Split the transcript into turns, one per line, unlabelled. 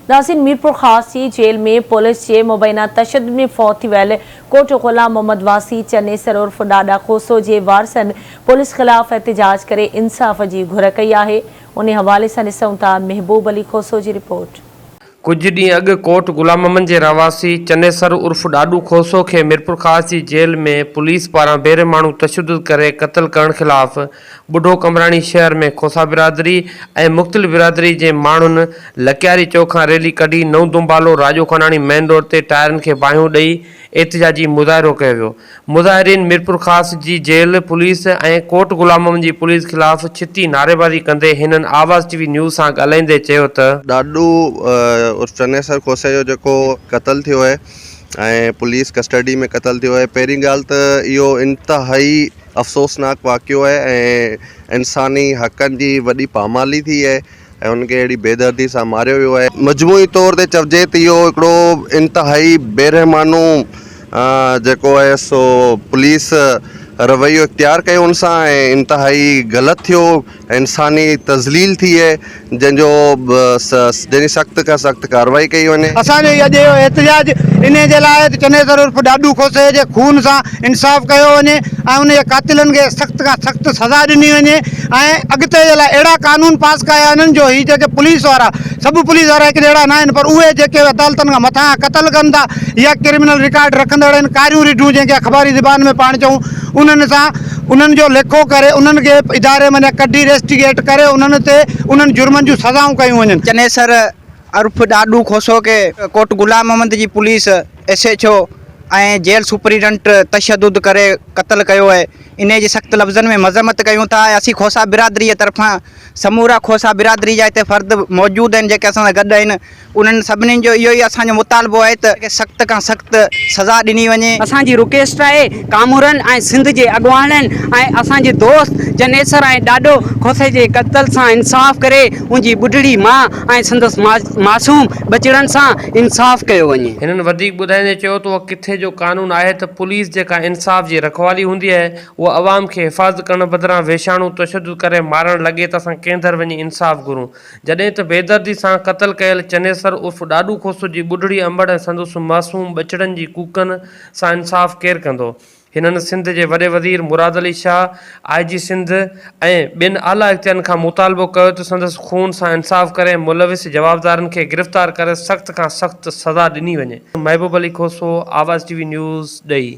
नासिन मीरपुर ख़ास जी जेल में पुलिस के मुबैना तशद्दुद में फौत थी वियल कोट ग़ुलाम मोहम्मद वासी चन्नेसर उर्फ डाडा खोसो के वारसनि पुलिस ख़िलाफ़ एहतजाज करे इंसाफ़ की घुर कई है। उन हवाले से ॾिसूं था महबूब अली खोसो की रिपोर्ट।
कुछ ॾींहं अॻु कोट ग़ुलाम मोहम्मद जे रहवासी चन्नेसर उर्फ डाडू खोसो के मीरपुर ख़ास जी जेल में पुलिस पारां बेरे माण्हू तशद्दुद करे क़त्ल करण ख़िलाफ़ बुढ़ो कमराणी शहर में खोसा बिरादरी ऐं मुख़्तलिफ़ बिरादरी के माण्हुनि लकियारी चौक खां रैली कढी नव दुंबालो राजो खनाणी मेन रोड ते टायरनि खे बाहियूं ॾेई एहतजाजी मुज़ाहिरो कयो वियो। मुज़ाहिरीन मीरपुर ख़ास जी जेल पुलिस ऐं कोट ग़ुलाम मोहम्मद जी पुलिस ख़िलाफ़ छिती नारेबाज़ी कंदे हिननि आवाज़ टीवी न्यूज़ सां ॻाल्हाईंदे चयो त
डाडू उर्फ चन्नेसर खोसे जो जेको क़त्ल थियो है ऐं पुलिस कस्टडी में क़त्ल थियो है, पहिरीं ॻाल्हि त इहो इंतिहाई अफ़सोसनाक वाक़ियो है ऐं इंसानी हक़नि जी वॾी पामाली थी है ऐं उनखे अहिड़ी बेदर्दी सां मारियो वियो आहे। मजमूई तौर ते चइजे त इहो हिकिड़ो इंतिहाई बेरहमानो जेको आहे सो पुलिस रवैयो इख्तियार कयो उन सां ऐं इंतिहाई ग़लति थियो, इंसानी तज़लील थी है जंहिंजी सख़्त खां सख़्त कार्रवाई कई वञे।
असांजो अॼु एहतजाज इन जे लाइ त चन्नेसर उर्फ डाडू खोसे जे खून सां इंसाफ़ कयो वञे ऐं उन जे कातिलनि खे सख़्त खां सख़्त सज़ा ॾिनी वञे ऐं अॻिते जे लाइ अहिड़ा कानून पास कया आहिनि जो ही जेके पुलिस वारा सभु पुलिस वारा हिकु जहिड़ा न आहिनि, पर उहे जेके अदालतनि खां मथां क़त्ल कनि था या क्रिमिनल रिकॉर्ड रखंदड़ आहिनि, कारियूं रिढूं जंहिंखे अख़बारी ज़बान में पाण चऊं, उन्हनि सां उन्हनि जो लेखो करे उन्हनि खे इदारे में कढी रेस्टिगेट करे उन्हनि ते उन्हनि जुर्मनि जूं सज़ाऊं कयूं वञनि।
चन्नेसर उर्फ डाडू खोसो के कोट ग़ुलाम मोहम्मद जी पुलिस SHO ऐं जेल सुपरिटेंडेंट तशद्दुद करे क़त्ल कयो है। इन जी सख़्त लफ़्ज़नि में मज़म्मत कयूं था। असीं खोसा बिरादरी जे तरफ़ां समूरा खोसा बिरादरी जा हिते फ़र्द मौजूद आहिनि जेके असां सां गॾु आहिनि, उन्हनि सभिनीनि जो इहो ई असांजो मुतालबो आहे त सख़्त खां सख़्त सज़ा ॾिनी वञे।
असांजी रिक्वेस्ट आहे कामूरनि ऐं सिंध जे अॻुवाननि ऐं असांजे दोस्त चन्नेसर ऐं डाडो खोसे जे क़त्ल सां इंसाफ़ करे उनजी ॿुढड़ी मां ऐं संदसि मासूम बचड़नि सां इंसाफ़ कयो वञे।
हिननि वधीक ॿुधाईंदे चयो त उहो किथे जो कानून आहे त पुलिस जेका इंसाफ़ जी रखवाली हूंदी आहे उहा अवाम खे हिफ़ाज़त करण बदिरां वेशाणू तशद्दुद करे मारण लॻे त असां कंहिं वञी इंसाफ़ घुरूं, जॾहिं त बेदर्दी सां क़त्ल कयल चन्नेसर उर्फ डाडू खोसो जी ॿुढड़ी अंबड़ ऐं संदसि मासूम बचड़नि जी कूकनि सां इंसाफ़ केरु कंदो। हिननि सिंध जे वॾे वज़ीर मुराद अली शाह, IG सिंध ऐं ॿियनि आला इख्तियारनि खां मुतालबो कयो त संदसि खून सां इंसाफ़ करे मुलविस जवाबदारनि खे गिरफ़्तार करे सख़्त खां सख़्त सज़ा ॾिनी वञे। महबूब अली खोसो, आवाज़ TV न्यूज़ ॾई।